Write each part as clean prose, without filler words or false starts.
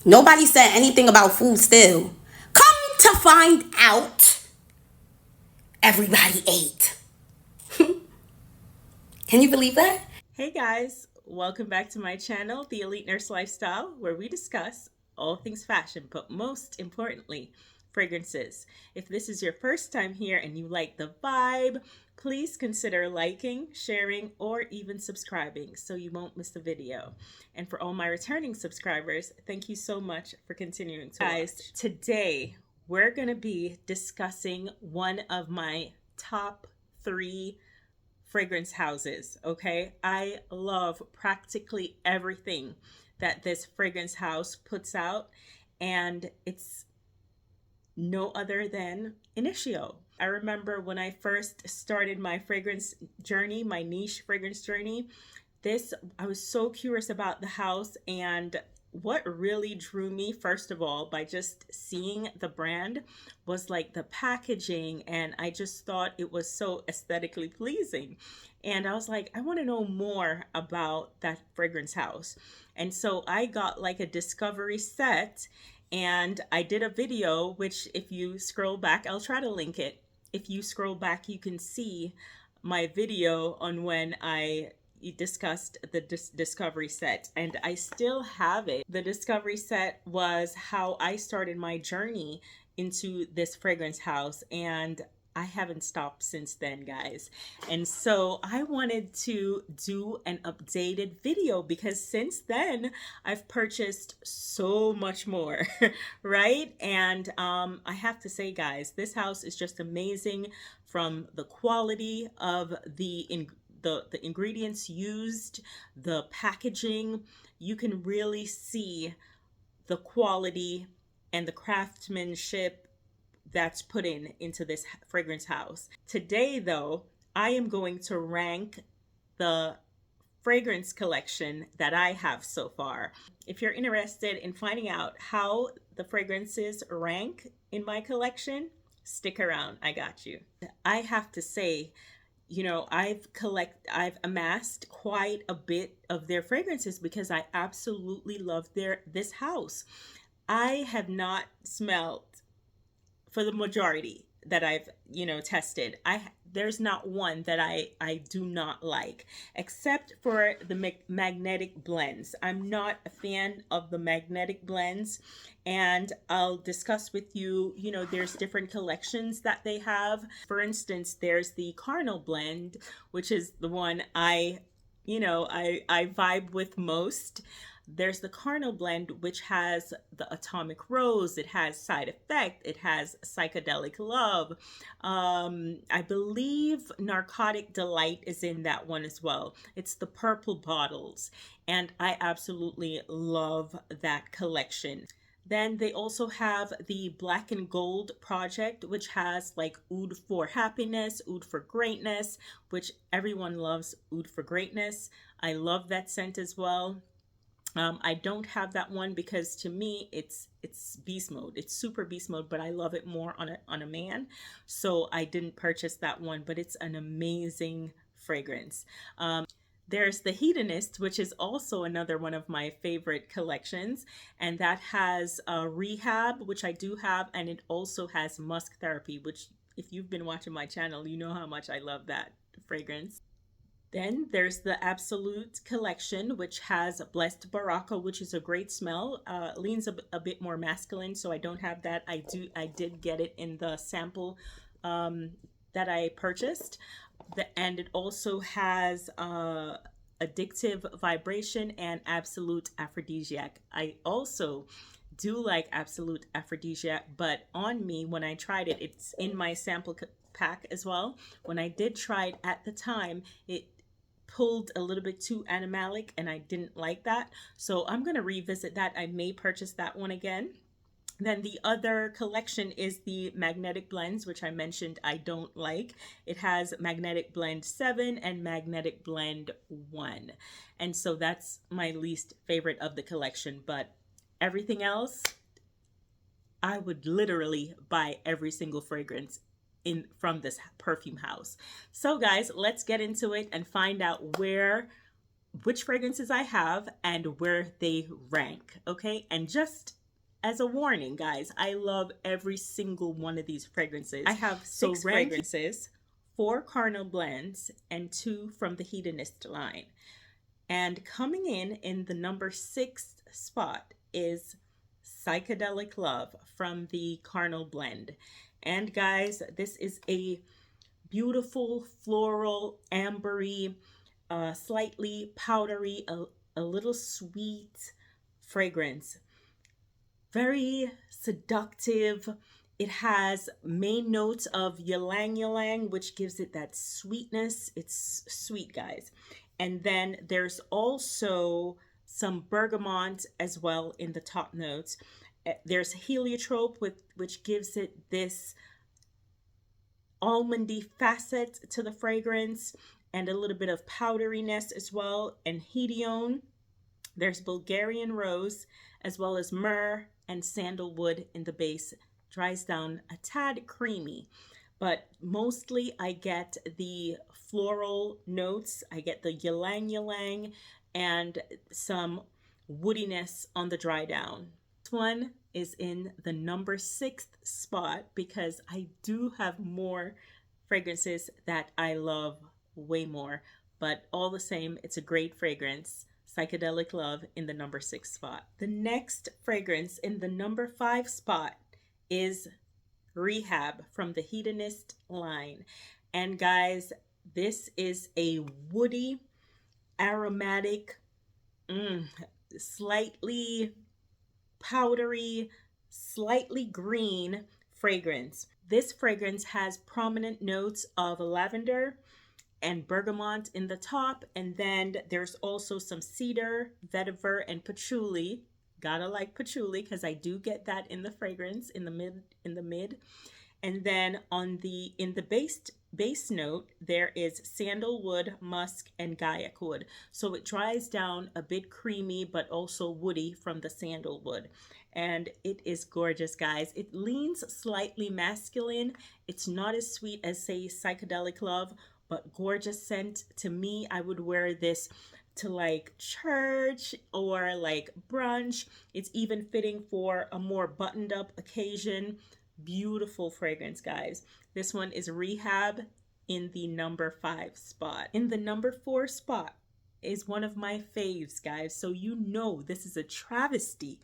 Nobody said anything about food still. Come to find out, everybody ate. Can you believe that? Hey guys, welcome back to my channel, The Elite Nurse Lifestyle, where we discuss all things fashion, but most importantly, fragrances. If this is your first time here and you like the vibe, please consider liking, sharing, or even subscribing so you won't miss the video. And for all my returning subscribers, thank you so much for continuing to watch. Today, we're going to be discussing one of my top 3 fragrance houses. Okay, I love practically everything that this fragrance house puts out, and it's no other than Initio. I remember when I first started my fragrance journey, my niche fragrance journey, I was so curious about the house, and what really drew me, first of all, by just seeing the brand, was like the packaging, and I just thought it was so aesthetically pleasing. And I was like, I want to know more about that fragrance house. And so I got like a discovery set, and I did a video, which if you scroll back, I'll try to link it. If you scroll back, you can see my video on when I discussed the discovery set, and I still have it. The discovery set was how I started my journey into this fragrance house, and I haven't stopped since then, guys. And so I wanted to do an updated video because since then I've purchased so much more, right? And I have to say, guys, this house is just amazing, from the quality of the ingredients used, the packaging. You can really see the quality and the craftsmanship that's put into this fragrance house. Today, though, I am going to rank the fragrance collection that I have so far. If you're interested in finding out how the fragrances rank in my collection, stick around. I got you. I have to say, I've amassed quite a bit of their fragrances because I absolutely love this house. I have not smelled, for the majority that I've tested, there's not one that I do not like, except for the magnetic blends. I'm not a fan of the magnetic blends, and I'll discuss with you, there's different collections that they have. For instance, there's the Carnal blend, which is the one I vibe with most. There's the Carnal blend, which has the Atomic Rose, it has Side Effect, it has Psychedelic Love. I believe Narcotic Delight is in that one as well. It's the purple bottles, and I absolutely love that collection. Then they also have the Black and Gold project, which has like Oud for Happiness, Oud for Greatness, which everyone loves Oud for Greatness. I love that scent as well. I don't have that one because to me it's beast mode. It's super beast mode, but I love it more on a man. So I didn't purchase that one, but it's an amazing fragrance. There's the Hedonist, which is also another one of my favorite collections, and that has Rehab, which I do have, and it also has Musk Therapy, which if you've been watching my channel, you know how much I love that fragrance. Then there's the Absolute collection, which has Blessed Baraka, which is a great smell. Leans a bit more masculine, so I don't have that. I did get it in the sample that I purchased. And it also has Addictive Vibration and Absolute Aphrodisiac. I also do like Absolute Aphrodisiac, but on me, when I tried it, it's in my sample pack as well. When I did try it at the time, it pulled a little bit too animalic, and I didn't like that. So I'm going to revisit that. I may purchase that one again. Then the other collection is the Magnetic Blends, which I mentioned I don't like. It has Magnetic Blend 7 and Magnetic Blend 1. And so that's my least favorite of the collection. But everything else, I would literally buy every single fragrance from this perfume house. So guys, let's get into it and find out where which fragrances I have and where they rank, okay? And just as a warning, guys, I love every single one of these fragrances. I have six fragrances, 4 Carnal blends, and 2 from the Hedonist line. And coming in the number 6 spot is Psychedelic Love from the Carnal blend. And guys, this is a beautiful floral, ambery, slightly powdery, a little sweet fragrance. Very seductive. It has main notes of ylang ylang, which gives it that sweetness. It's sweet, guys. And then there's also some bergamot as well in the top notes. There's heliotrope, which gives it this almondy facet to the fragrance and a little bit of powderiness as well. And hedione, there's Bulgarian rose as well as myrrh and sandalwood in the base. Dries down a tad creamy, but mostly I get the floral notes. I get the ylang ylang and some woodiness on the dry down. This one is in the number 6th spot because I do have more fragrances that I love way more, but all the same, it's a great fragrance. Psychedelic Love in the number 6 spot. The next fragrance in the number 5 spot is Rehab from the Hedonist line. And guys, this is a woody, aromatic, slightly powdery, slightly green fragrance. This fragrance has prominent notes of lavender and bergamot in the top, and then there's also some cedar, vetiver, and patchouli. Gotta like patchouli because I do get that in the fragrance in the mid. And then in the base note there is sandalwood, musk, and gaiac wood. So it dries down a bit creamy but also woody from the sandalwood. And it is gorgeous, guys. It leans slightly masculine. It's not as sweet as, say, Psychedelic Love, but gorgeous scent. To me, I would wear this to like church or like brunch. It's even fitting for a more buttoned up occasion. Beautiful fragrance, guys. This one is Rehab in the number 5 spot. In the number 4 spot is one of my faves, guys. So you know this is a travesty.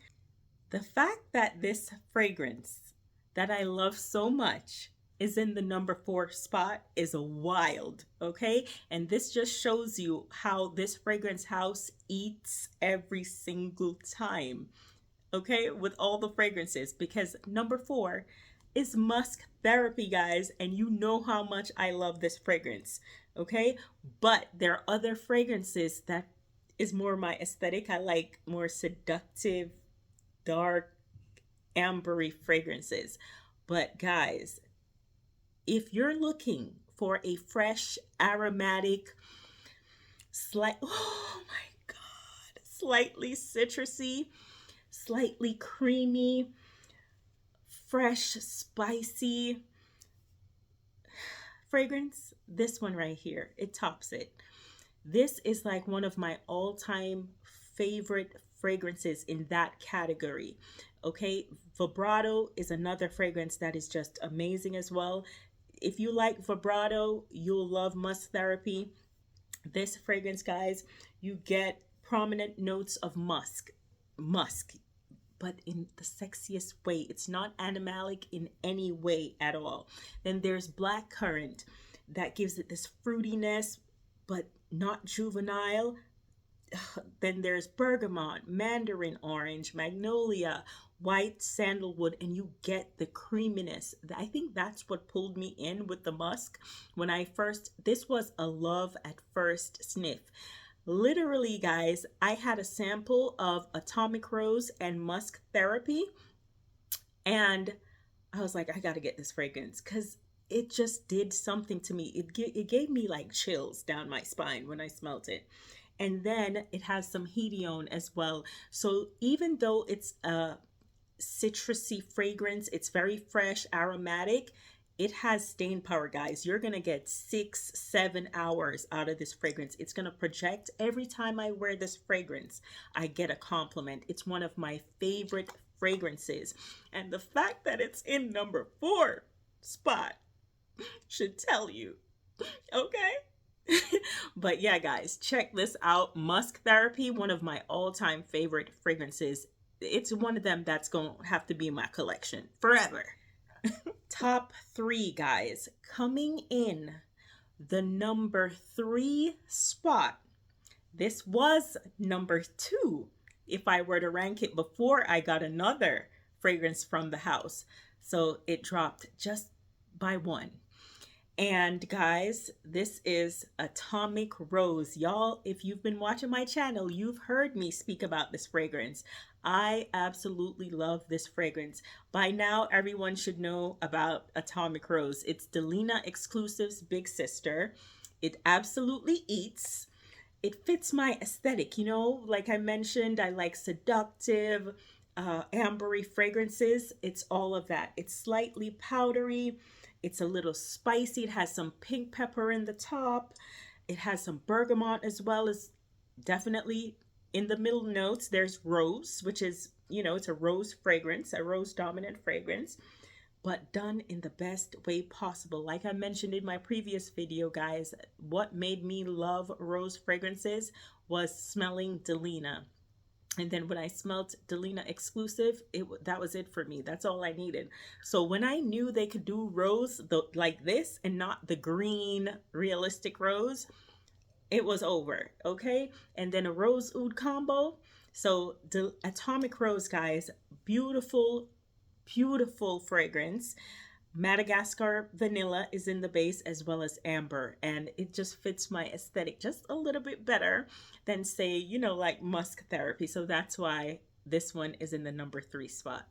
The fact that this fragrance that I love so much is in the number 4 spot is wild, okay? And this just shows you how this fragrance house eats every single time, okay, with all the fragrances, because number 4 is Musk Therapy, guys, and you know how much I love this fragrance, okay? But there are other fragrances that is more my aesthetic. I like more seductive, dark, ambery fragrances. But guys, if you're looking for a fresh, aromatic, oh my God, slightly citrusy, slightly creamy, fresh, spicy fragrance, this one right here, it tops it. This is like one of my all-time favorite fragrances in that category. Okay, Vibrato is another fragrance that is just amazing as well. If you like vibrato, you'll love Musk Therapy. This fragrance, guys, you get prominent notes of musk, but in the sexiest way. It's not animalic in any way at all. Then there's blackcurrant that gives it this fruitiness, but not juvenile. Then there's bergamot, mandarin orange, magnolia, white sandalwood, and you get the creaminess. I think that's what pulled me in with the musk. This was a love at first sniff. Literally, guys, I had a sample of Atomic Rose and Musk Therapy, and I was like, I gotta get this fragrance because it just did something to me. It gave me like chills down my spine when I smelled it. And then it has some hedione as well. So even though it's a citrusy fragrance, it's very fresh, aromatic, It has staying power, guys. You're going to get 6, 7 hours out of this fragrance. It's going to project. Every time I wear this fragrance, I get a compliment. It's one of my favorite fragrances. And the fact that it's in number 4 spot should tell you, okay? But yeah, guys, check this out. Musk Therapy, one of my all-time favorite fragrances. It's one of them that's going to have to be in my collection forever. Top 3, guys. Coming in the number 3 spot. This was number 2 if I were to rank it before I got another fragrance from the house. So it dropped just by 1. And guys, this is Atomic Rose. Y'all, if you've been watching my channel, you've heard me speak about this fragrance. I absolutely love this fragrance. By now, everyone should know about Atomic Rose. It's Delina Exclusive's big sister. It absolutely eats. It fits my aesthetic, you know, like I mentioned, I like seductive, ambery fragrances. It's all of that. It's slightly powdery. It's a little spicy. It has some pink pepper in the top. It has some bergamot as well as definitely in the middle notes. There's rose, which is, you know, it's a rose fragrance, a rose dominant fragrance, but done in the best way possible. Like I mentioned in my previous video, guys, what made me love rose fragrances was smelling Delina. And then when I smelled Delina Exclusive, that was it for me. That's all I needed. So when I knew they could do rose like this and not the green realistic rose, it was over, okay? And then a rose oud combo. So the Atomic Rose, guys, beautiful, beautiful fragrance. Madagascar vanilla is in the base as well as amber, and it just fits my aesthetic just a little bit better than, say, you know, like Musk Therapy. So that's why this one is in the number 3 spot.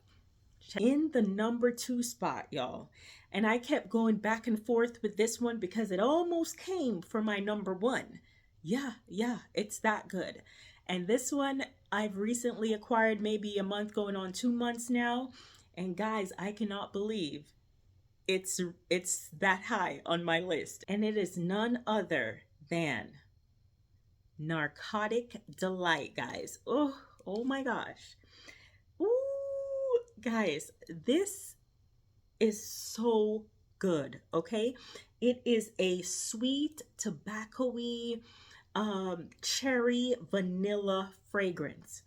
In the number 2 spot, y'all, and I kept going back and forth with this one because it almost came for my number 1. Yeah, it's that good. And this one I've recently acquired, maybe a month going on 2 months now, and guys, I cannot believe it's that high on my list, and it is none other than Narcotic Delight, guys. Oh my gosh. Ooh, guys, this is so good, okay? It is a sweet, tobacco-y, cherry vanilla fragrance.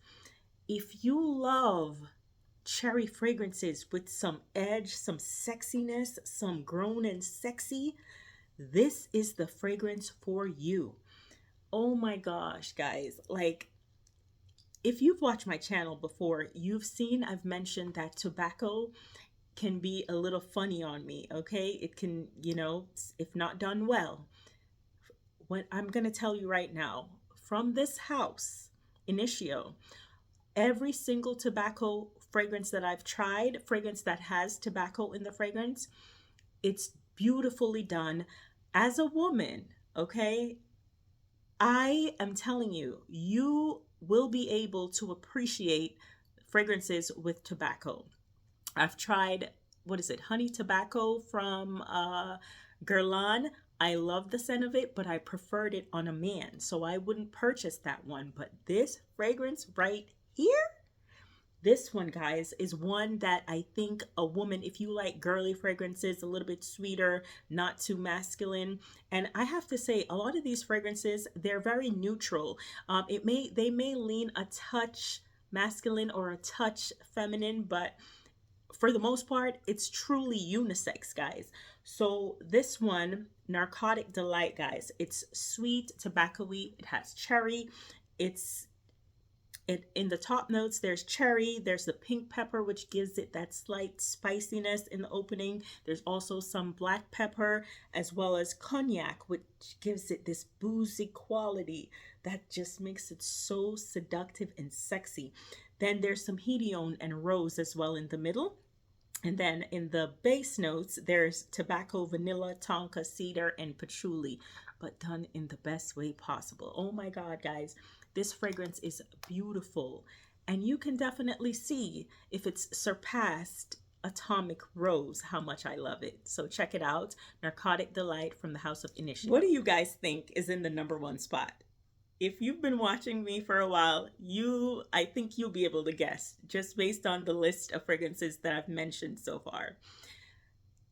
If you love cherry fragrances with some edge, some sexiness, some grown and sexy, this is the fragrance for you. Oh my gosh, guys. Like, if you've watched my channel before, you've seen I've mentioned that tobacco can be a little funny on me, okay? It can, you know, if not done well. What I'm going to tell you right now, from this house, Initio, every single tobacco fragrance that I've tried, fragrance that has tobacco in the fragrance, it's beautifully done. As a woman, okay, I am telling you, you will be able to appreciate fragrances with tobacco. I've tried, what is it, honey tobacco from Guerlain. I love the scent of it, but I preferred it on a man, so I wouldn't purchase that one. But this fragrance right here, this one, guys, is one that I think a woman, if you like girly fragrances, a little bit sweeter, not too masculine. And I have to say, a lot of these fragrances, they're very neutral. They may lean a touch masculine or a touch feminine, but for the most part, it's truly unisex, guys. So this one, Narcotic Delight, guys, it's sweet, tobacco-y, it has cherry, in the top notes, there's cherry, there's the pink pepper, which gives it that slight spiciness in the opening. There's also some black pepper, as well as cognac, which gives it this boozy quality that just makes it so seductive and sexy. Then there's some hedione and rose as well in the middle. And then in the base notes, there's tobacco, vanilla, tonka, cedar, and patchouli, but done in the best way possible. Oh my God, guys. This fragrance is beautiful, and you can definitely see if it's surpassed atomic rose, how much I love it. So check it out. Narcotic Delight from the House of Initio. What do you guys think is in the number one spot? If you've been watching me for a while, I think you'll be able to guess just based on the list of fragrances that I've mentioned so far.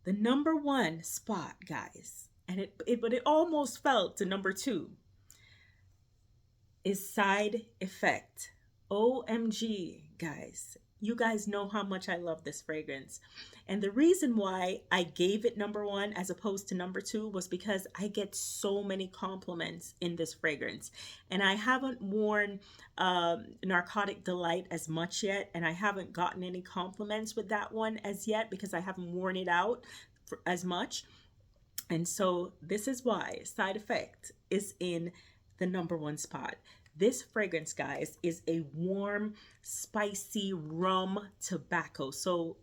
The number one spot, guys, and it almost fell to number two, is Side Effect. OMG, guys. You guys know how much I love this fragrance. And the reason why I gave it number one as opposed to number two was because I get so many compliments in this fragrance. And I haven't worn Narcotic Delight as much yet. And I haven't gotten any compliments with that one as yet because I haven't worn it out as much. And so this is why Side Effect is in the number one spot. This fragrance, guys, is a warm, spicy rum tobacco. So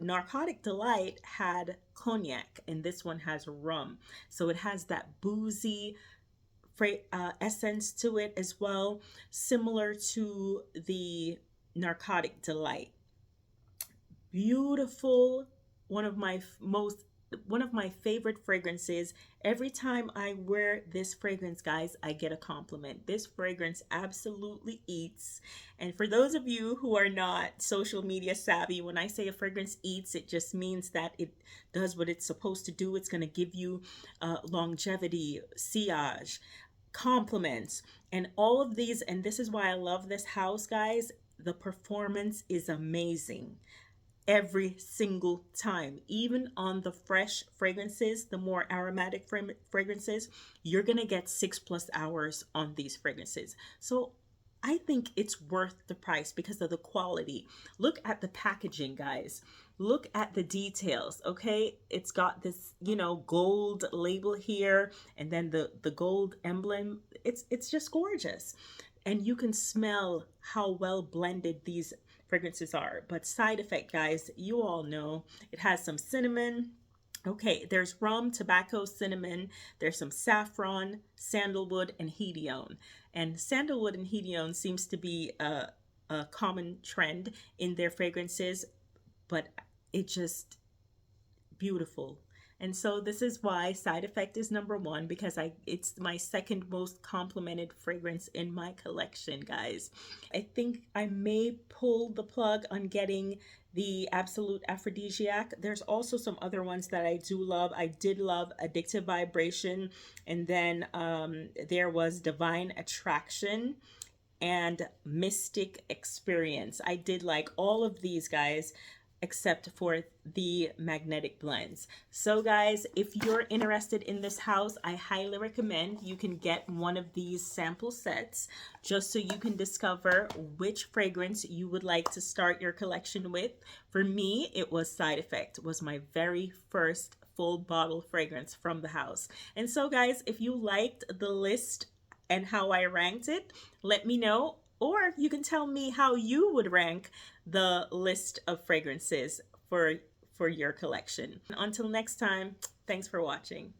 Narcotic Delight had cognac, and this one has rum. So it has that boozy essence to it as well, similar to the Narcotic Delight. Beautiful, one of my favorite fragrances. Every time I wear this fragrance, guys, I get a compliment. This fragrance absolutely eats. And for those of you who are not social media savvy, when I say a fragrance eats, it just means that it does what it's supposed to do. It's going to give you longevity, sillage, compliments, and all of these. And this is why I love this house, guys. The performance is amazing every single time. Even on the fresh fragrances, the more aromatic fragrances, you're gonna get 6+ hours on these fragrances. So I think it's worth the price because of the quality. Look at the packaging, guys. Look at the details, okay? It's got this, gold label here, and then the gold emblem. It's just gorgeous. And you can smell how well blended these fragrances are. But Side Effect, guys, you all know it has some cinnamon. Okay, there's rum, tobacco, cinnamon. There's some saffron, sandalwood, and hedione. And sandalwood and hedione seems to be a common trend in their fragrances, but it's just beautiful. And so this is why Side Effect is number one, because it's my second most complimented fragrance in my collection, guys. I think I may pull the plug on getting the Absolute Aphrodisiac. There's also some other ones that I do love. I did love Addictive Vibration, and then there was Divine Attraction and Mystic Experience. I did like all of these, guys, except for the magnetic blends. So guys, if you're interested in this house, I highly recommend you can get one of these sample sets just so you can discover which fragrance you would like to start your collection with. For me, it was Side Effect. It was my very first full bottle fragrance from the house. And so guys, if you liked the list and how I ranked it, let me know. Or you can tell me how you would rank the list of fragrances for your collection. Until next time, thanks for watching.